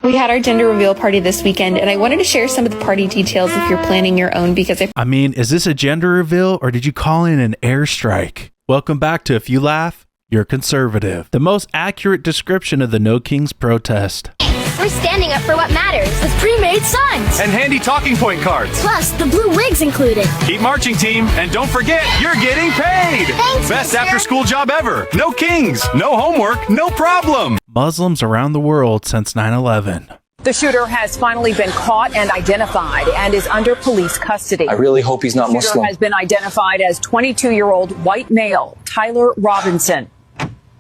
We had our gender reveal party this weekend, and I wanted to share some of the party details if you're planning your own, because I mean, is this a gender reveal or did you call in an airstrike? Welcome back to If You Laugh, You're Conservative, the most accurate description of the No Kings protest. We're standing up for what matters with pre-made signs. And handy talking point cards. Plus, the blue wigs included. Keep marching, team, and don't forget, you're getting paid. Thanks, Best mister. after-school job ever. No Kings, no homework, no problem. Muslims around the world since 9/11. The shooter has finally been caught and identified and is under police custody. I really hope he's not The shooter Muslim. has been identified as 22-year-old white male Tyler Robinson.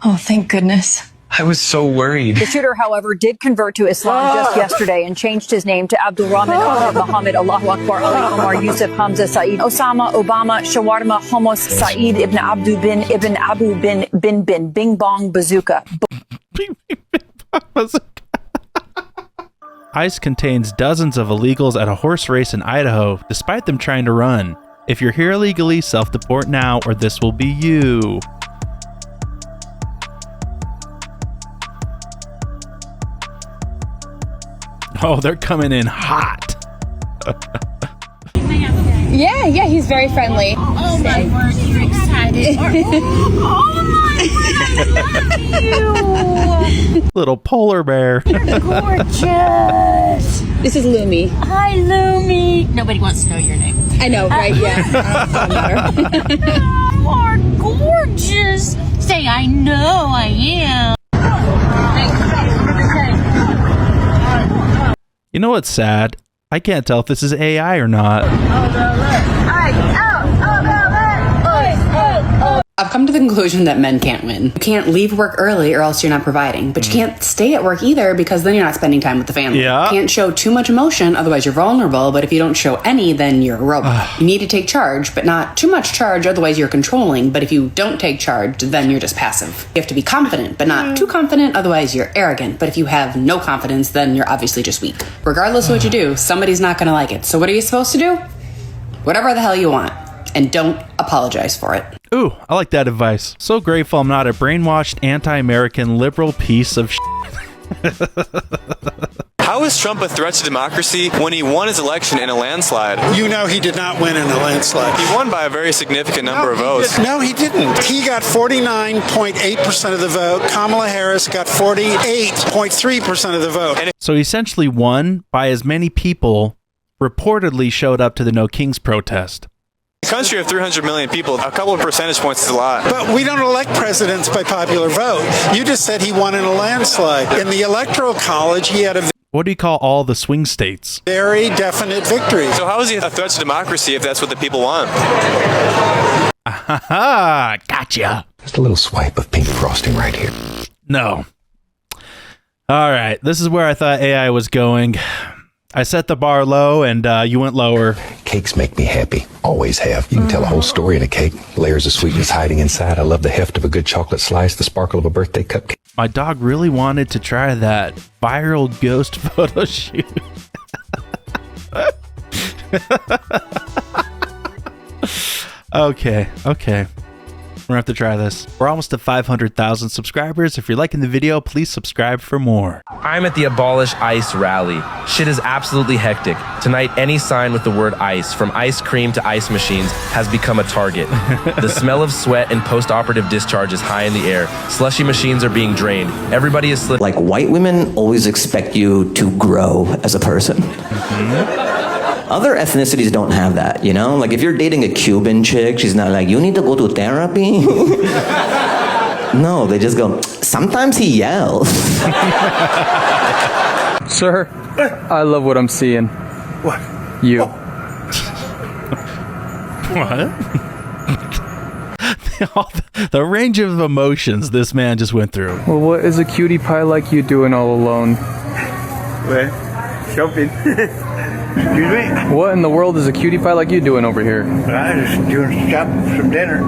Oh, thank goodness. I was so worried. The shooter, however, did convert to Islam just yesterday and changed his name to Abdul Rahman Ahmed Muhammad Allahu Akbar Ali Omar Yusuf Hamza Saeed Osama Obama Shawarma Homos Saeed Ibn Abdu bin Ibn Abu bin Bing Bong Bazooka. ICE contains dozens of illegals at a horse race in Idaho, despite them trying to run. If you're here illegally, self-deport now, or this will be you. Oh, they're coming in hot. Yeah, he's very friendly. Oh my word, you're excited. Oh my word, I love you. Little polar bear. You're gorgeous. This is Lumi. Hi, Lumi. Nobody wants to know your name. I know, right? Yeah. Doesn't matter. You are gorgeous. Say, I know I am. You know what's sad? I can't tell if this is AI or not. I've come to the conclusion that men can't win. You can't leave work early or else you're not providing. But you can't stay at work either because then you're not spending time with the family. Yeah. You can't show too much emotion, otherwise you're vulnerable. But if you don't show any, then you're a robot. You need to take charge, but not too much charge, otherwise you're controlling. But if you don't take charge, then you're just passive. You have to be confident, but not too confident, otherwise you're arrogant. But if you have no confidence, then you're obviously just weak. Regardless of what you do, somebody's not going to like it. So what are you supposed to do? Whatever the hell you want. And don't apologize for it. Ooh, I like that advice. So grateful I'm not a brainwashed anti-American liberal piece of shit. How is Trump a threat to democracy when he won his election in a landslide? You know he did not win in a landslide. He won by a very significant number of votes. No, he didn't. He got 49.8% of the vote. Kamala Harris got 48.3% of the vote. So he essentially won by as many people reportedly showed up to the No Kings protest. A country of 300 million people, a couple of percentage points is a lot. But we don't elect presidents by popular vote. You just said he won in a landslide. In the Electoral College, he had a What do you call all the swing states? very definite victory. So how is he a threat to democracy if that's what the people want? Aha, gotcha. Just a little swipe of pink frosting right here. No. All right, this is where I thought AI was going. I set the bar low and you went lower. Cakes make me happy. Always have. You can tell a whole story in a cake. Layers of sweetness hiding inside. I love the heft of a good chocolate slice, the sparkle of a birthday cupcake. My dog really wanted to try that viral ghost photo shoot. Okay. We're gonna have to try this. We're almost to 500,000 subscribers. If you're liking the video, please subscribe for more. I'm at the Abolish ICE rally. Shit is absolutely hectic. Tonight, any sign with the word ICE, from ice cream to ice machines, has become a target. The smell of sweat and post-operative discharge is high in the air. Slushy machines are being drained. Everybody is slipping. Like, white women always expect you to grow as a person. Other ethnicities don't have that, you know? Like, if you're dating a Cuban chick, she's not like, you need to go to therapy? No, they just go, sometimes he yells. Sir, I love what I'm seeing. What? You. What? The range of emotions this man just went through. Well, what is a cutie pie like you doing all alone? Well, shopping. Excuse me? What in the world is a cutie pie like you doing over here? I'm just doing shopping for some dinner.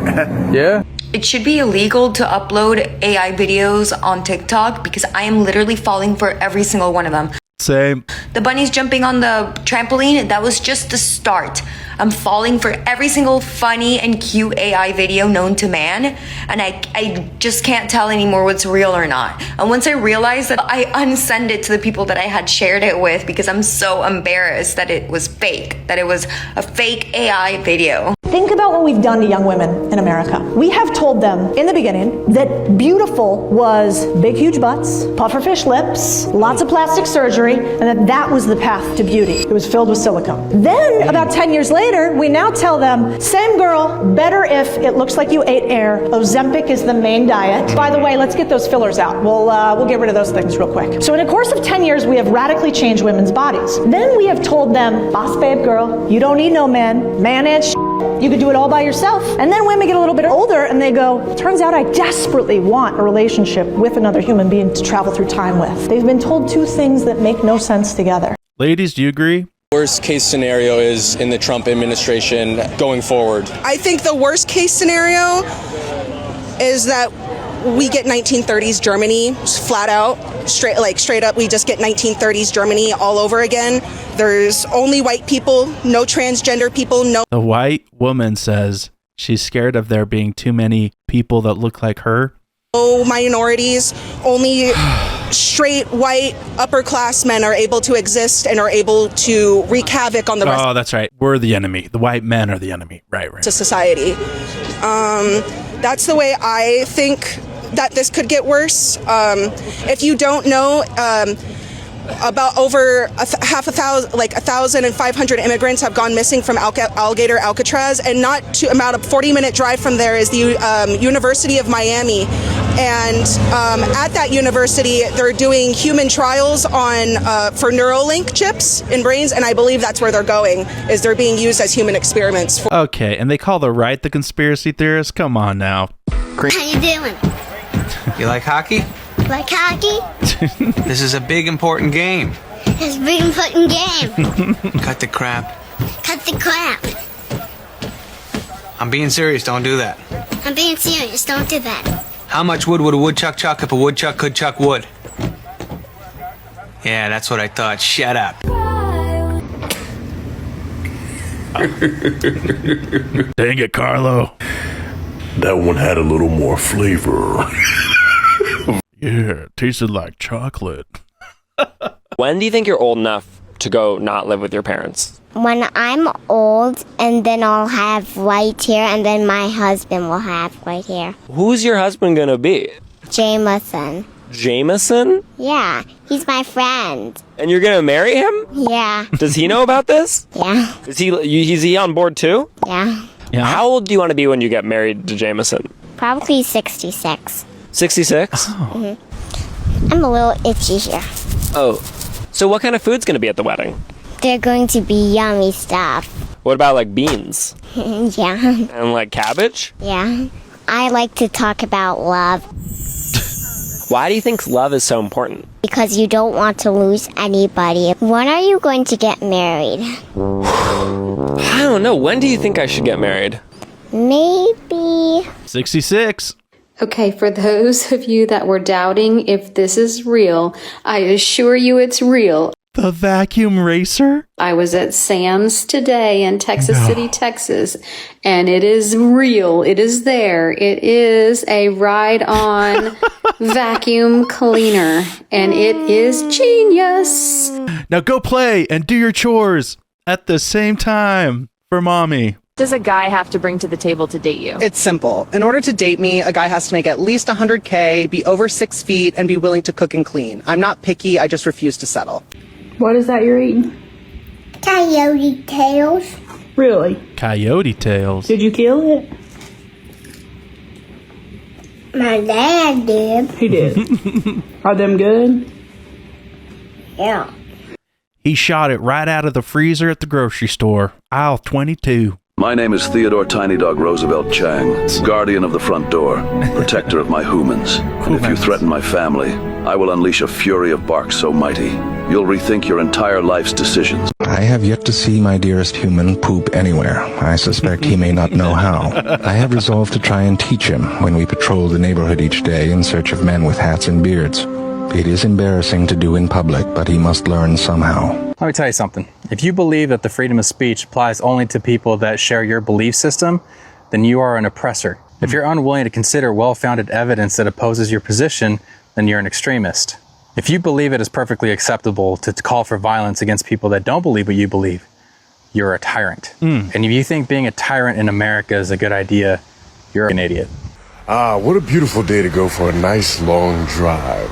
Yeah? It should be illegal to upload AI videos on TikTok because I am literally falling for every single one of them. Same. The bunnies jumping on the trampoline, that was just the start I'm falling for every single funny and cute AI video known to man, and I just can't tell anymore what's real or not. And once I realized that, I unsend it to the people that I had shared it with because I'm so embarrassed that it was fake, that it was a fake AI video. Think about what we've done to young women in America. We have told them in the beginning that beautiful was big, huge butts, pufferfish lips, lots of plastic surgery, and that was the path to beauty. It was filled with silicone. Then, about 10 years later, we now tell them, same girl, better if it looks like you ate air. Ozempic is the main diet. By the way, let's get those fillers out. We'll get rid of those things real quick. So in a course of 10 years, we have radically changed women's bodies. Then we have told them, boss babe girl, you don't need no man. Manage. You could do it all by yourself. And then women get a little bit older and they go, turns out I desperately want a relationship with another human being to travel through time with. They've been told two things that make no sense together. Ladies, do you agree? Worst case scenario is in the Trump administration going forward. I think the worst case scenario is that we get 1930s Germany flat out, straight up. We just get 1930s Germany all over again. There's only white people, no transgender people, no. The white woman says she's scared of there being too many people that look like her. No minorities, only straight white upper class men are able to exist and are able to wreak havoc on the rest. Oh, that's right. We're the enemy. The white men are the enemy. Right. To society. That's the way I think that this could get worse. If you don't know, about over 1,500 immigrants have gone missing from Alligator Alcatraz, and not to about a 40-minute drive from there is the University of Miami. And at that university, they're doing human trials on for Neuralink chips in brains, and I believe that's where they're going, is they're being used as human experiments. Okay, and they call the right the conspiracy theorists? Come on now. How you doing? You like hockey? Like hockey? This is a big, important game. It's a big, important game. Cut the crap. Cut the crap. I'm being serious. Don't do that. I'm being serious. Don't do that. How much wood would a woodchuck chuck if a woodchuck could chuck wood? Yeah, that's what I thought. Shut up. Dang it, Carlo. That one had a little more flavor. Yeah, it tasted like chocolate. When do you think you're old enough to go not live with your parents? When I'm old, and then I'll have white hair, and then my husband will have white hair. Who's your husband gonna be? Jameson. Jameson? Yeah, he's my friend. And you're gonna marry him? Yeah. Does he know about this? Yeah. Is he on board too? Yeah. How old do you want to be when you get married to Jameson? Probably 66. 66? I'm a little itchy here. Oh. So what kind of food's gonna be at the wedding? They're going to be yummy stuff. What about like beans? Yeah. And like cabbage? Yeah. I like to talk about love. Why do you think love is so important? Because you don't want to lose anybody. When are you going to get married? I don't know. When do you think I should get married? Maybe 66. Okay, for those of you that were doubting if this is real, I assure you it's real. The vacuum racer? I was at Sam's today in Texas City, Texas, and it is real. It is there. It is a ride-on vacuum cleaner, and it is genius. Now go play and do your chores at the same time for mommy. Does a guy have to bring to the table to date you? It's simple. In order to date me, a guy has to make at least 100K, be over 6 feet, and be willing to cook and clean. I'm not picky, I just refuse to settle. What is that you're eating? coyote tails. Really? Coyote tails. Did you kill it? My dad did. He did. Are them good? Yeah. He shot it right out of the freezer at the grocery store. Aisle 22. My name is Theodore Tiny Dog Roosevelt Chang, guardian of the front door, protector of my humans. And if you threaten my family, I will unleash a fury of bark so mighty, you'll rethink your entire life's decisions. I have yet to see my dearest human poop anywhere. I suspect he may not know how. I have resolved to try and teach him when we patrol the neighborhood each day in search of men with hats and beards. It is embarrassing to do in public, but he must learn somehow. Let me tell you something. If you believe that the freedom of speech applies only to people that share your belief system, then you are an oppressor. If you're unwilling to consider well-founded evidence that opposes your position, then you're an extremist. If you believe it is perfectly acceptable to call for violence against people that don't believe what you believe, you're a tyrant. And if you think being a tyrant in America is a good idea, you're an idiot. Ah, what a beautiful day to go for a nice long drive.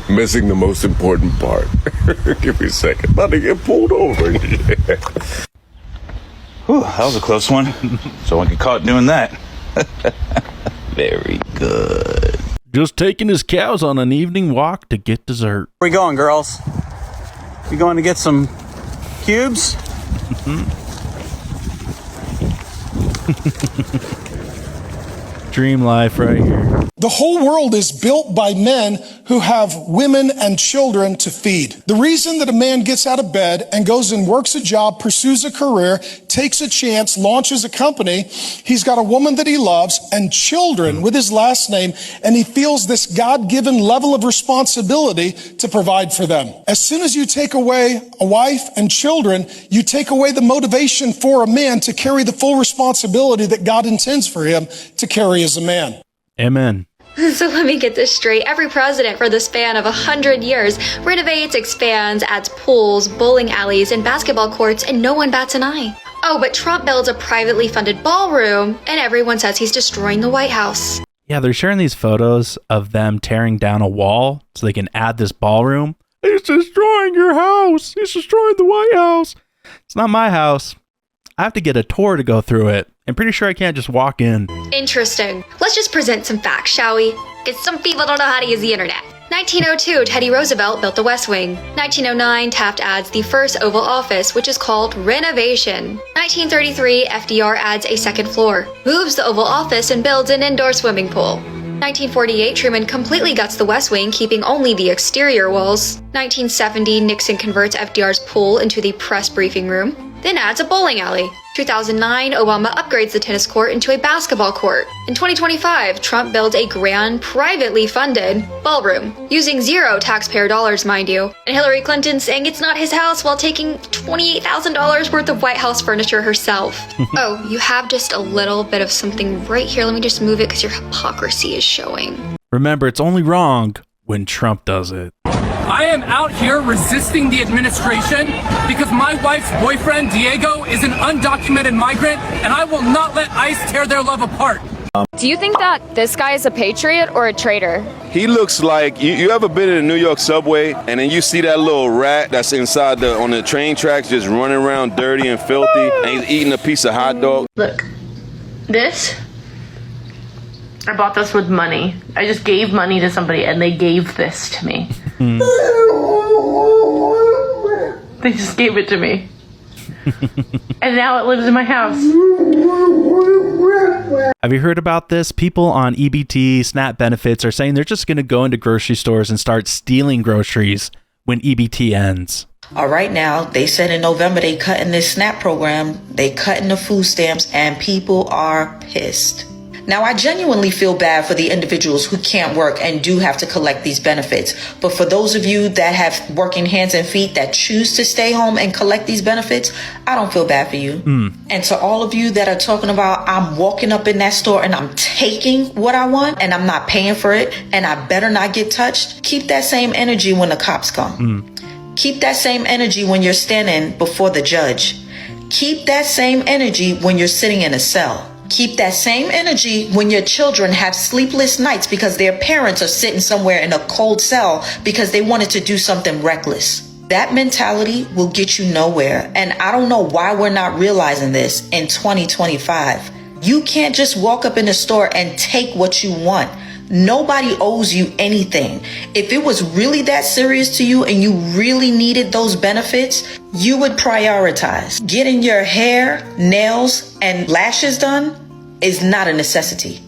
Missing the most important part. Give me a second. About to get pulled over. Whew, that was a close one. So I get caught doing that. Very good. Just taking his cows on an evening walk to get dessert. Where we going, girls? We going to get some cubes? Dream life right here. The whole world is built by men who have women and children to feed. The reason that a man gets out of bed and goes and works a job, pursues a career, takes a chance, launches a company, he's got a woman that he loves and children with his last name, and he feels this God-given level of responsibility to provide for them. As soon as you take away a wife and children, you take away the motivation for a man to carry the full responsibility that God intends for him to carry as a man. Amen. So let me get this straight. Every president for the span of 100 years renovates, expands, adds pools, bowling alleys, and basketball courts, and no one bats an eye. Oh, but Trump builds a privately funded ballroom, and everyone says he's destroying the White House. Yeah, they're sharing these photos of them tearing down a wall so they can add this ballroom. He's destroying your house. He's destroying the White House. It's not my house. I have to get a tour to go through it. I'm pretty sure I can't just walk in. Interesting. Let's just present some facts, shall we? Because some people don't know how to use the internet. 1902, Teddy Roosevelt built the West Wing. 1909, Taft adds the first Oval Office, which is called renovation. 1933, FDR adds a second floor, moves the Oval Office, and builds an indoor swimming pool. 1948, Truman completely guts the West Wing, keeping only the exterior walls. 1970, Nixon converts FDR's pool into the press briefing room, then adds a bowling alley. 2009, Obama upgrades the tennis court into a basketball court. In 2025, Trump builds a grand, privately funded ballroom, using zero taxpayer dollars, mind you. And Hillary Clinton saying it's not his house while taking $28,000 worth of White House furniture herself. Oh, you have just a little bit of something right here. Let me just move it because your hypocrisy is showing. Remember, it's only wrong when Trump does it. I am out here resisting the administration because my wife's boyfriend, Diego, is an undocumented migrant, and I will not let ICE tear their love apart. Do you think that this guy is a patriot or a traitor? He looks like, you ever been in the New York subway and then you see that little rat that's inside on the train tracks just running around dirty and filthy and he's eating a piece of hot dog? Look, I bought this with money. I just gave money to somebody and they gave this to me. They just gave it to me. And now it lives in my house. Have you heard about this? People on EBT, SNAP benefits are saying they're just going to go into grocery stores and start stealing groceries when EBT ends. Right now, they said in November they cut in this SNAP program, they cut in the food stamps, and people are pissed. Now, I genuinely feel bad for the individuals who can't work and do have to collect these benefits. But for those of you that have working hands and feet that choose to stay home and collect these benefits, I don't feel bad for you. And to all of you that are talking about, I'm walking up in that store and I'm taking what I want and I'm not paying for it and I better not get touched, keep that same energy when the cops come. Keep that same energy when you're standing before the judge. Keep that same energy when you're sitting in a cell. Keep that same energy when your children have sleepless nights because their parents are sitting somewhere in a cold cell because they wanted to do something reckless. That mentality will get you nowhere. And I don't know why we're not realizing this in 2025. You can't just walk up in the store and take what you want. Nobody owes you anything. If it was really that serious to you and you really needed those benefits, you would prioritize. Getting your hair, nails, and lashes done is not a necessity.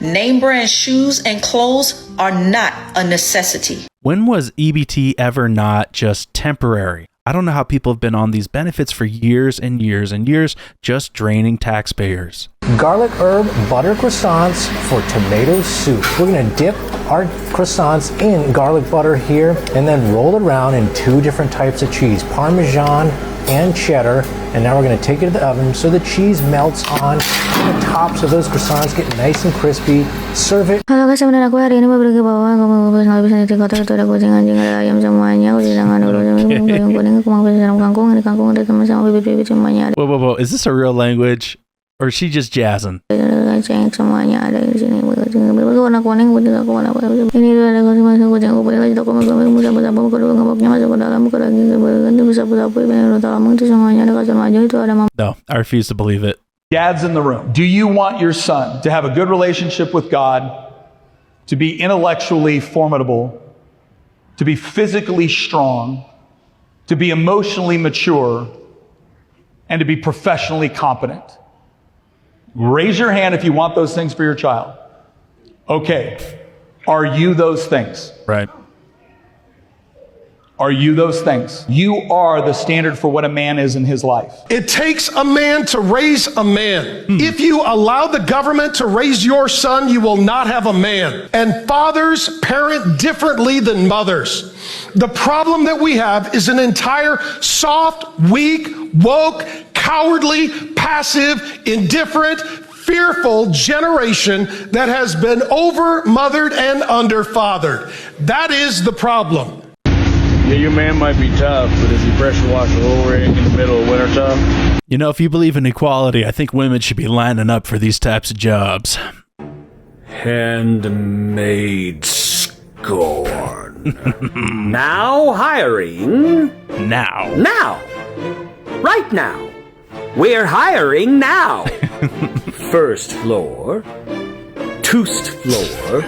Name brand shoes and clothes are not a necessity. When was EBT ever not just temporary? I don't know how people have been on these benefits for years and years and years, just draining taxpayers. Garlic herb butter croissants for tomato soup. We're going to dip our croissants in garlic butter here and then roll it around in 2 different types of cheese, Parmesan and cheddar. And now we're going to take it to the oven so the cheese melts on the tops of those croissants, get nice and crispy. Serve it. Halo guys, sebenarnya aku hari ini mau pergi bawa kamu bisa nanti kota itu ada kucing anjing ada ayam semuanya aku jangan dulu yang kuning aku mau bisa dalam kangkung ini kangkung ada sama bibit-bibit semuanya ada. Whoa, is this a real language or is she just jazzing? Kucing semuanya ada di sini kucing warna kuning kucing aku warna ini ada kucing masuk kucing aku boleh lagi toko kamu sapu-sapu kedua ngaboknya masuk ke dalam ke lagi ganti sapu-sapu ini dalam itu semuanya ada kasur maju itu ada mama. No, I refuse to believe it. Dads in the room, do you want your son to have a good relationship with God, to be intellectually formidable, to be physically strong, to be emotionally mature, and to be professionally competent? Raise your hand if you want those things for your child. Okay, are you those things? Right. Are you those things? You are the standard for what a man is in his life. It takes a man to raise a man. If you allow the government to raise your son, you will not have a man. And fathers parent differently than mothers. The problem that we have is an entire soft, weak, woke, cowardly, passive, indifferent, fearful generation that has been over-mothered and under-fathered. That is the problem. Yeah, your man might be tough, but is he pressure wash a roll rig in the middle of wintertime? You know, if you believe in equality, I think women should be lining up for these types of jobs. Handmaid scorn. Now hiring. Now. Now. Right now. We're hiring now. First floor. Toost floor.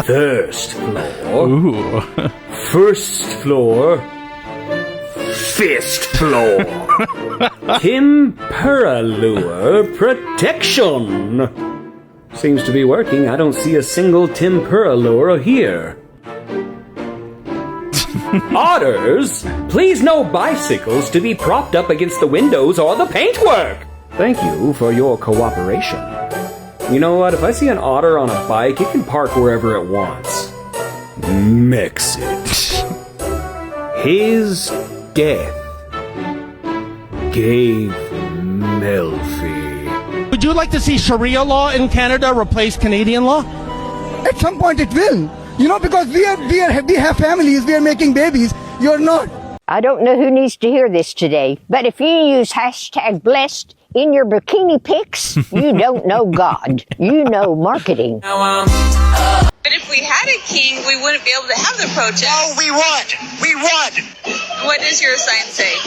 First floor. Ooh. First floor. Fist floor. Tempura protection. Seems to be working. I don't see a single tempura lure here. Orders, please no bicycles to be propped up against the windows or the paintwork. Thank you for your cooperation. You know what? If I see an otter on a bike, it can park wherever it wants. Mix it. His death gave Melfi. Would you like to see Sharia law in Canada replace Canadian law? At some point it will. You know, because we have families, we are making babies. You're not. I don't know who needs to hear this today, but if you use #blessed in your bikini pics, you don't know God. You know marketing. But if we had a king, we wouldn't be able to have the protest. No, we would. We would. What does your sign say?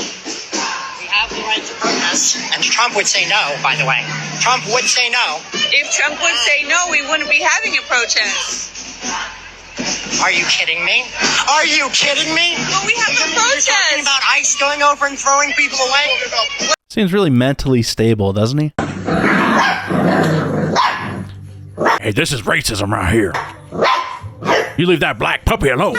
We have the right to protest. And Trump would say no, by the way. Trump would say no. If Trump would say no, we wouldn't be having a protest. Are you kidding me? Are you kidding me? Well, we have a protest. You're talking about ICE going over and throwing people away? Seems really mentally stable, doesn't he? Hey, this is racism right here. You leave that black puppy alone.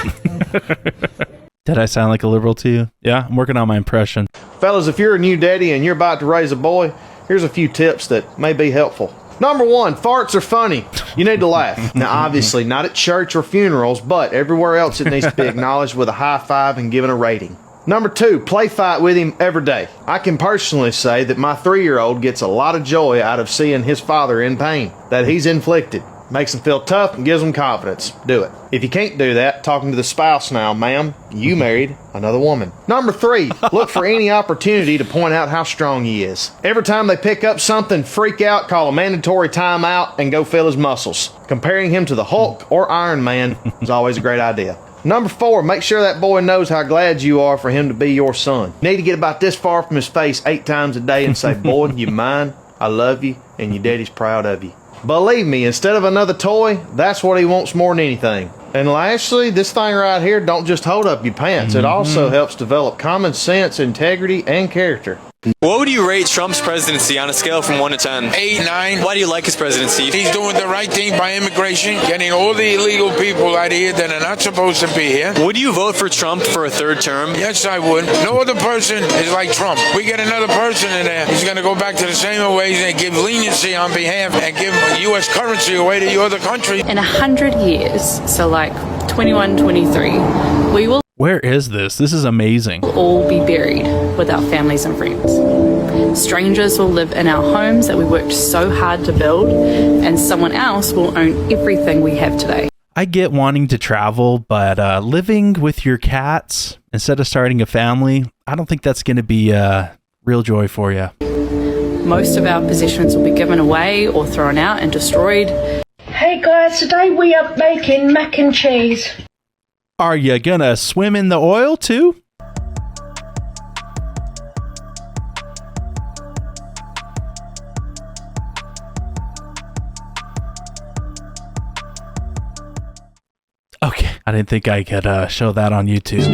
Did I sound like a liberal to you? Yeah, I'm working on my impression. Fellas, if you're a new daddy and you're about to raise a boy, here's a few tips that may be helpful. Number one, farts are funny. You need to laugh. Now, obviously, not at church or funerals, but everywhere else it needs to be acknowledged with a high five and given a rating. Number two, play fight with him every day. I can personally say that my 3-year-old gets a lot of joy out of seeing his father in pain that he's inflicted. Makes him feel tough and gives him confidence. Do it. If you can't do that, talking to the spouse now, ma'am, you married another woman. Number three, look for any opportunity to point out how strong he is. Every time they pick up something, freak out, call a mandatory timeout, and go feel his muscles. Comparing him to the Hulk or Iron Man is always a great idea. Number four, make sure that boy knows how glad you are for him to be your son. You need to get about this far from his face 8 times a day and say, boy, you're mine, I love you, and your daddy's proud of you. Believe me, instead of another toy, that's what he wants more than anything. And lastly, this thing right here, don't just hold up your pants. It also helps develop common sense, integrity, and character. What would you rate Trump's presidency on a scale from 1 to 10? 8, 9. Why do you like his presidency? He's doing the right thing by immigration, getting all the illegal people out of here that are not supposed to be here. Would you vote for Trump for a third term? Yes, I would. No other person is like Trump. We get another person in there, he's going to go back to the same ways and give leniency on behalf and give U.S. currency away to other countries. In 100 years, so like 21, 23, we will Where is this? This is amazing. all be buried with our families and friends. Strangers will live in our homes that we worked so hard to build, and someone else will own everything we have today. I get wanting to travel, but living with your cats instead of starting a family, I don't think that's going to be a real joy for you. Most of our possessions will be given away or thrown out and destroyed. Hey guys, today we are making mac and cheese. Are you going to swim in the oil too? Okay, I didn't think I could show that on YouTube.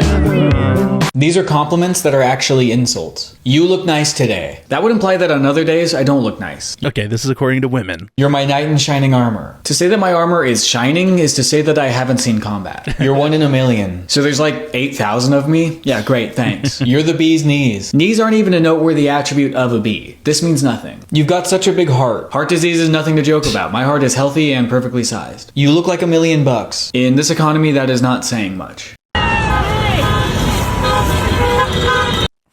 These are compliments that are actually insults. You look nice today. That would imply that on other days, I don't look nice. Okay, this is according to women. You're my knight in shining armor. To say that my armor is shining is to say that I haven't seen combat. You're 1 in a million. So there's like 8,000 of me? Yeah, great, thanks. You're the bee's knees. Knees aren't even a noteworthy attribute of a bee. This means nothing. You've got such a big heart. Heart disease is nothing to joke about. My heart is healthy and perfectly sized. You look like $1 million. In this economy, that is not saying much.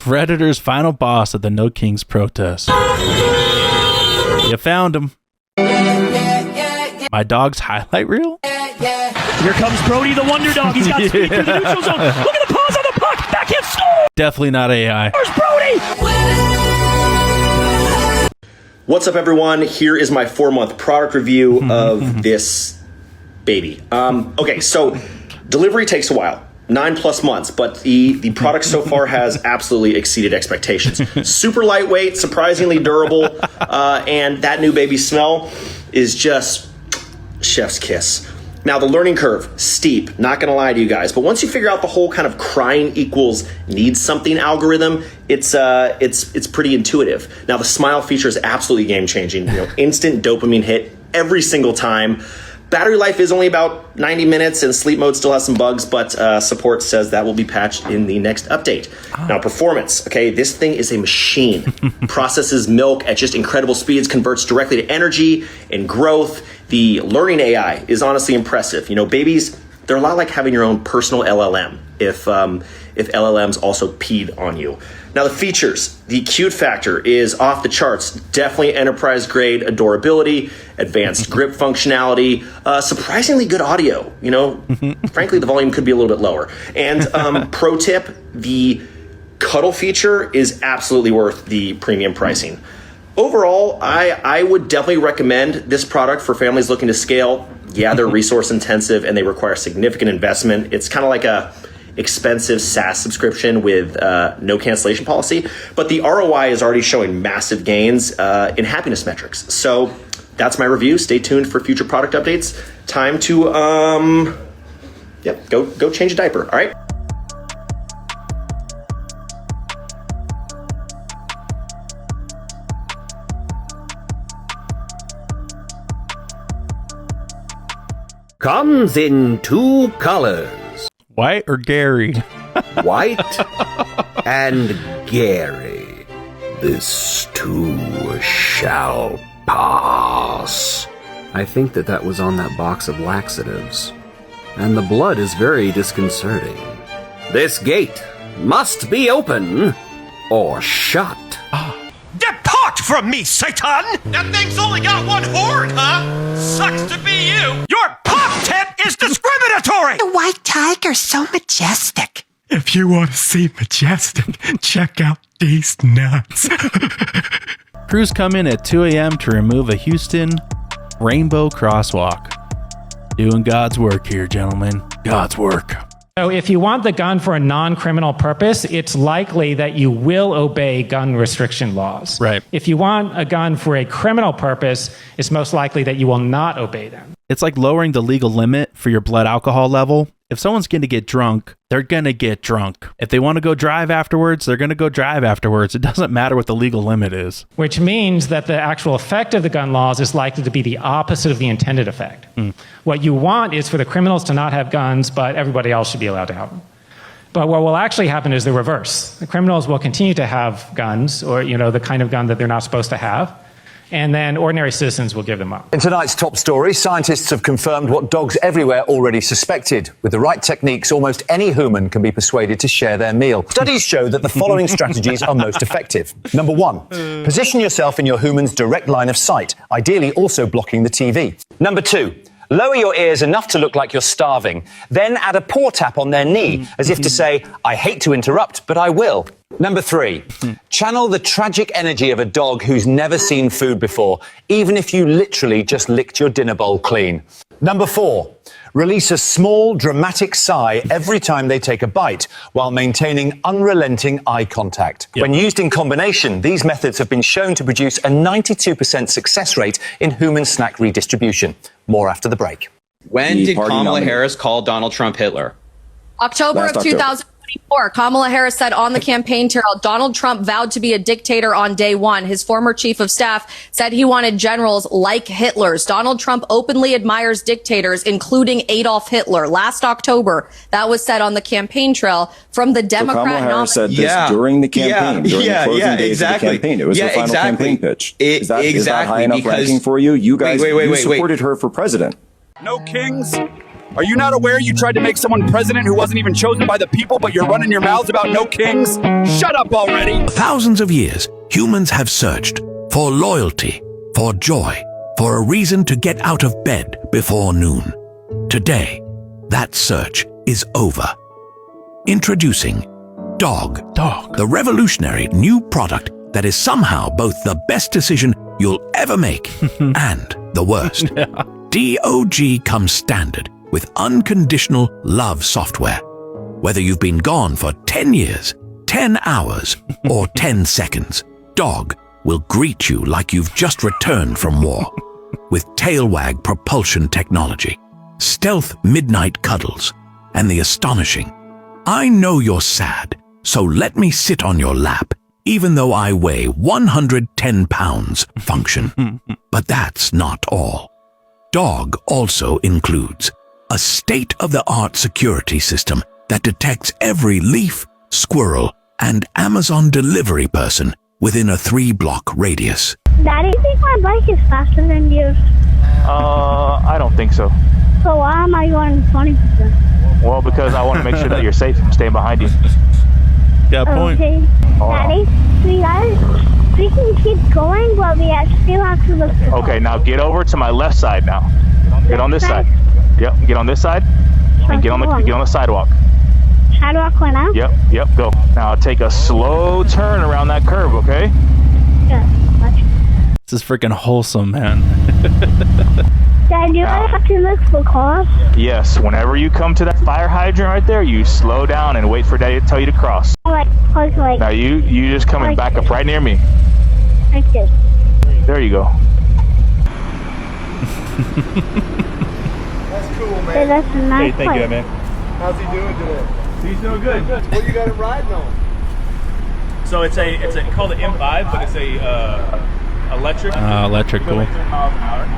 Redditor's final boss at the No Kings protest. You found him. My dog's highlight reel? Here comes Brody, the wonder dog. He's got speed through the neutral zone. Look at the pause on the puck. Back in score. Definitely not AI. Where's Brody? What's up, everyone? Here is my 4-month product review of this baby. Okay, so delivery takes a while. 9+ months, but the product so far has absolutely exceeded expectations. Super lightweight, surprisingly durable, and that new baby smell is just chef's kiss. Now, the learning curve, steep, not gonna lie to you guys, but once you figure out the whole kind of crying equals needs something algorithm, it's pretty intuitive. Now, the smile feature is absolutely game-changing. Instant dopamine hit every single time. Battery life is only about 90 minutes and sleep mode still has some bugs, but support says that will be patched in the next update. Now, performance, okay, this thing is a machine. Processes milk at just incredible speeds, converts directly to energy and growth. The learning AI is honestly impressive. Babies, they're a lot like having your own personal LLM if LLMs also peed on you. Now, the features, the cute factor is off the charts. Definitely enterprise grade adorability, advanced grip functionality, surprisingly good audio. Frankly, the volume could be a little bit lower. And pro tip, the cuddle feature is absolutely worth the premium pricing. Overall, I would definitely recommend this product for families looking to scale. Yeah, they're resource intensive and they require significant investment. It's kind of like a expensive SaaS subscription with no cancellation policy, but the ROI is already showing massive gains in happiness metrics. So that's my review. Stay tuned for future product updates. Time to go change a diaper. All right. Comes in 2 colors. White or Gary? White and Gary. This too shall pass. I think that was on that box of laxatives. And the blood is very disconcerting. This gate must be open or shut. Depart from me, Satan! That thing's only got 1 horn, huh? Sucks to be you! Your pop tent is discriminatory! The white tiger's so majestic. If you want to see majestic, check out these nuts. Crews come in at 2 a.m. to remove a Houston rainbow crosswalk. Doing God's work here, gentlemen. God's work. So if you want the gun for a non-criminal purpose, it's likely that you will obey gun restriction laws. Right. If you want a gun for a criminal purpose, it's most likely that you will not obey them. It's like lowering the legal limit for your blood alcohol level If someone's going to get drunk, they're going to get drunk. If they want to go drive afterwards, they're going to go drive afterwards. It doesn't matter what the legal limit is. Which means that the actual effect of the gun laws is likely to be the opposite of the intended effect. What you want is for the criminals to not have guns, but everybody else should be allowed to have them. But what will actually happen is the reverse. The criminals will continue to have guns, or the kind of gun that they're not supposed to have. And then ordinary citizens will give them up. In tonight's top story, scientists have confirmed what dogs everywhere already suspected. With the right techniques, almost any human can be persuaded to share their meal. Studies show that the following strategies are most effective. Number 1, position yourself in your human's direct line of sight, ideally also blocking the TV. Number 2, lower your ears enough to look like you're starving. Then add a paw tap on their knee, as if to say, I hate to interrupt, but I will. Number 3, channel the tragic energy of a dog who's never seen food before, even if you literally just licked your dinner bowl clean. Number 4, release a small, dramatic sigh every time they take a bite, while maintaining unrelenting eye contact. When used in combination, these methods have been shown to produce a 92% success rate in human snack redistribution. More after the break. When did Kamala Harris call Donald Trump Hitler? October of 2024. Kamala Harris said on the campaign trail, Donald Trump vowed to be a dictator on day one. His former chief of staff said he wanted generals like Hitler's. Donald Trump openly admires dictators, including Adolf Hitler. Last October, that was said on the campaign trail from the Democrat. Kamala Harris said this during the campaign, during the closing days of the campaign. It was her final campaign pitch. Is that high enough ranking for you? You guys you supported her for president. No kings? Are you not aware you tried to make someone president who wasn't even chosen by the people, but you're running your mouths about no kings? Shut up already! For thousands of years, humans have searched for loyalty, for joy, for a reason to get out of bed before noon. Today, that search is over. Introducing Dog, the revolutionary new product that is somehow both the best decision you'll ever make and the worst. DOG comes standard with unconditional love software. Whether you've been gone for 10 years, 10 hours, or 10 seconds, Dog will greet you like you've just returned from war. With tailwag propulsion technology, stealth midnight cuddles, and the astonishing, I know you're sad, so let me sit on your lap, even though I weigh 110 pounds function. But that's not all. Dog also includes a state-of-the-art security system that detects every leaf, squirrel, and Amazon delivery person within a 3-block radius. Daddy, do you think my bike is faster than yours? I don't think so. So why am I going 20%? Well, because I want to make sure that you're safe. I'm staying behind you. Got a point. Okay. Daddy, we can keep going, but we still have to look. Okay, now get over to my left side now. Get on this side. Yep, get on this side. And get on the sidewalk. Sidewalk went out? Yep, go. Now take a slow turn around that curve, okay? This is freaking wholesome, man. Dad, do I have to look for cars? Yes, whenever you come to that fire hydrant right there, you slow down and wait for Daddy to tell you to cross. Now you just coming back up right near me. Like this. There you go. That's cool, man. Hey, that's a nice Hey, thank you, man. How's he doing today? He's doing good. What you got it riding on? So it's called an M5, but it's a electric. Electric, cool.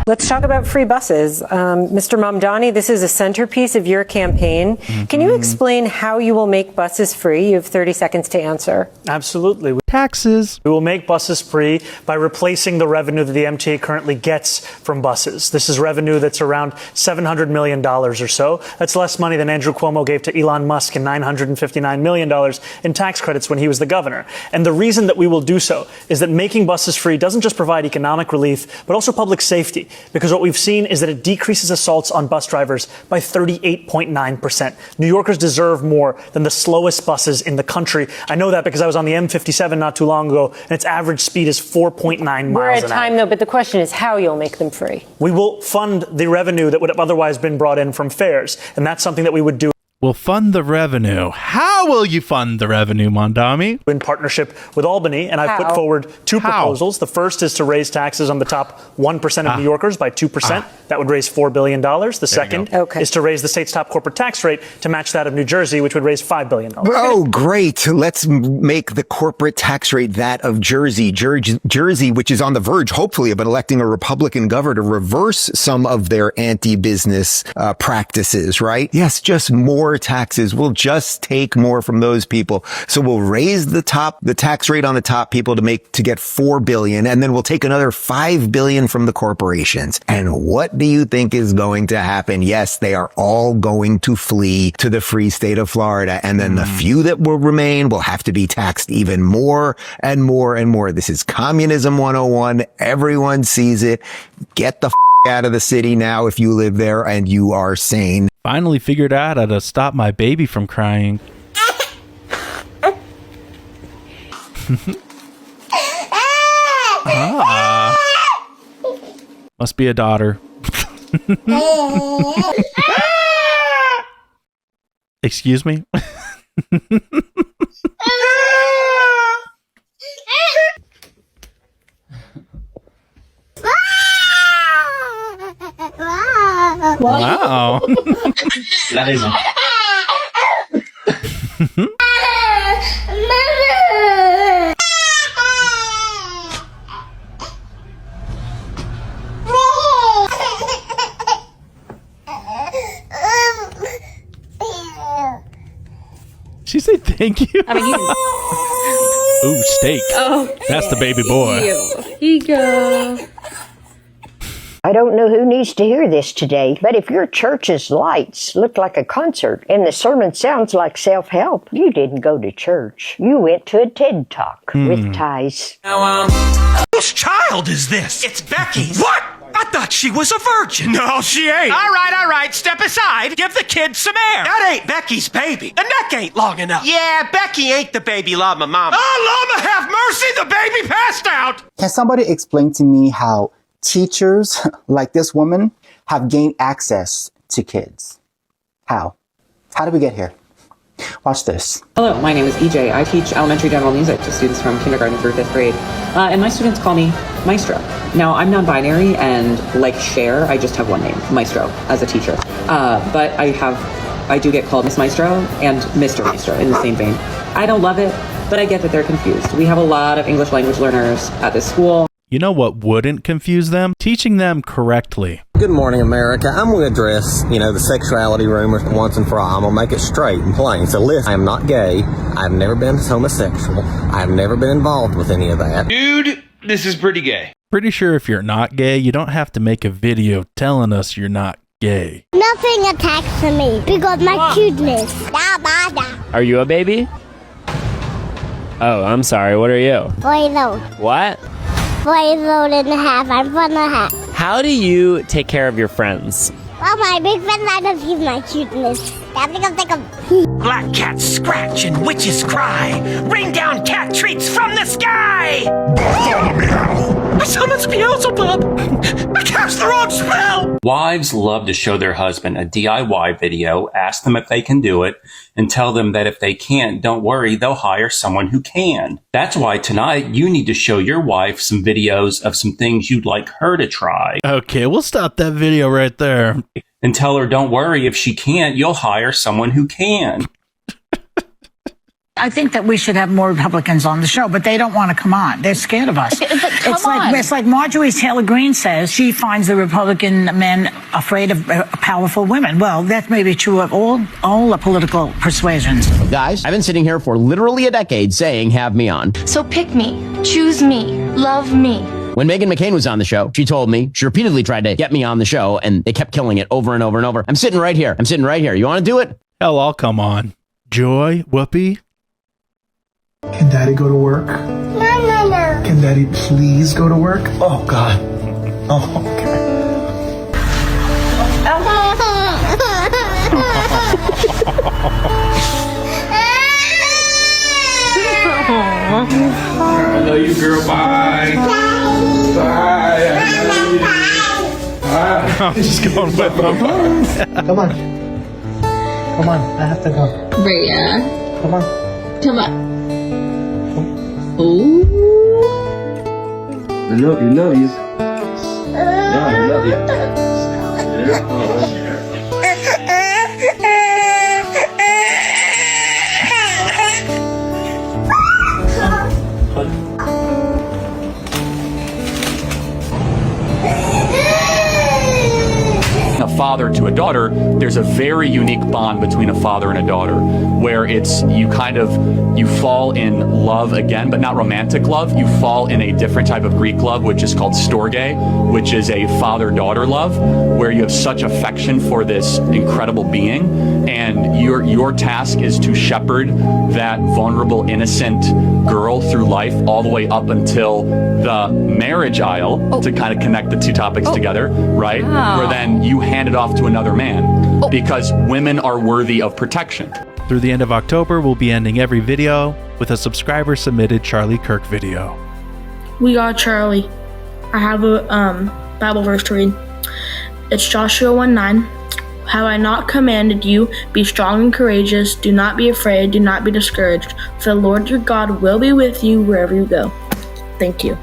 Let's talk about free buses. Mr. Mamdani, this is a centerpiece of your campaign. Can you explain how you will make buses free? You have 30 seconds to answer. Absolutely. Taxes. We will make buses free by replacing the revenue that the MTA currently gets from buses. This is revenue that's around $700 million or so. That's less money than Andrew Cuomo gave to Elon Musk in $959 million in tax credits when he was the governor. And the reason that we will do so is that making buses free doesn't just provide economic relief, but also public safety. Because what we've seen is that it decreases assaults on bus drivers by 38.9%. New Yorkers deserve more than the slowest buses in the country. I know that because I was on the M57 not too long ago, and its average speed is 4.9 miles an hour. We're at time, though, but the question is how you'll make them free. We will fund the revenue that would have otherwise been brought in from fares, and that's something that we would do. will fund the revenue. How will you fund the revenue, Mondami? In partnership with Albany, and I've put forward two proposals. The first is to raise taxes on the top 1% of New Yorkers by 2%. That would raise $4 billion. The second is to raise the state's top corporate tax rate to match that of New Jersey, which would raise $5 billion. Oh, great. Let's make the corporate tax rate that of Jersey. Jersey, which is on the verge, hopefully, of electing a Republican governor to reverse some of their anti-business practices, right? Yes, just more taxes. We'll just take more from those people. So we'll raise the tax rate on the top people to get $4 billion, and then we'll take another $5 billion from the corporations. And what do you think is going to happen? Yes, they are all going to flee to the free state of Florida, and then the few that will remain will have to be taxed even more and more and more. This is communism 101. Everyone sees it. Get the out of the city now if you live there and you are sane. Finally figured out how to stop my baby from crying. Must be a daughter. Excuse me? Wow. That is. She said thank you. I mean, ooh, steak. Oh, that's the baby boy. Here you go. I don't know who needs to hear this today, but if your church's lights look like a concert and the sermon sounds like self-help, you didn't go to church. You went to a TED Talk with ties. Whose child is this? It's Becky's. What? I thought she was a virgin. No, she ain't. All right. Step aside. Give the kid some air. That ain't Becky's baby. The neck ain't long enough. Yeah, Becky ain't the baby llama mama. Oh, llama, have mercy. The baby passed out. Can somebody explain to me how teachers like this woman have gained access to kids? How? How did we get here? Watch this. Hello, my name is EJ. I teach elementary general music to students from kindergarten through 5th grade. And my students call me Maestro. Now, I'm non-binary, and like Cher, I just have one name, Maestro, as a teacher. But I do get called Miss Maestro and Mr. Maestro in the same vein. I don't love it, but I get that they're confused. We have a lot of English language learners at this school. You know what wouldn't confuse them? Teaching them correctly. Good morning, America. I'm going to address, the sexuality rumors once and for all. I'm going to make it straight and plain. So listen, I am not gay. I've never been homosexual. I've never been involved with any of that. Dude, this is pretty gay. Pretty sure if you're not gay, you don't have to make a video telling us you're not gay. Nothing attacks me because my cuteness. Are you a baby? Oh, I'm sorry. What are you? Boy, no. What? 4.5. I'm 4.5. How do you take care of your friends? Well, my big friend, I don't see my cuteness. Black cats scratch and witches cry. Rain down cat treats from the sky. I summons Beelzebub. I cast the wrong spell. Wives love to show their husband a DIY video, ask them if they can do it, and tell them that if they can't, don't worry, they'll hire someone who can. That's why tonight you need to show your wife some videos of some things you'd like her to try. Okay, we'll stop that video right there. And tell her, don't worry, if she can't, you'll hire someone who can. I think that we should have more Republicans on the show, but they don't want to come on. They're scared of us. It's like Marjorie Taylor Greene says she finds the Republican men afraid of powerful women. Well, that may be true of all political persuasions. Guys, I've been sitting here for literally a decade saying, have me on. So pick me, choose me, love me. When Meghan McCain was on the show, she told me, she repeatedly tried to get me on the show, and they kept killing it over and over and over. I'm sitting right here. You want to do it? Hell, I'll come on. Joy, Whoopi. Can Daddy go to work? No. Can Daddy please go to work? Oh, God. Oh, okay. I love you, girl. Bye. Bye. I love you. Bye. I'm just going with them. Come on. Come on, I have to go. Rhea. Come on. Come on. Ooh. I love you. Yeah, I love you. Yeah. A father to a daughter, there's a very unique bond between a father and a daughter, where it's you fall in love again, but not romantic love. You fall in a different type of Greek love, which is called storge, which is a father-daughter love, where you have such affection for this incredible being, and your task is to shepherd that vulnerable, innocent girl through life all the way up until the marriage aisle, to kind of connect the two topics together, right? Wow. Where then you hand it off to another man, because women are worthy of protection. Through the end of October, we'll be ending every video with a subscriber-submitted Charlie Kirk video. We got Charlie. I have a Bible verse to read. It's Joshua 1:9. Have I not commanded you, be strong and courageous, do not be afraid, do not be discouraged, for the Lord your God will be with you wherever you go. Thank you.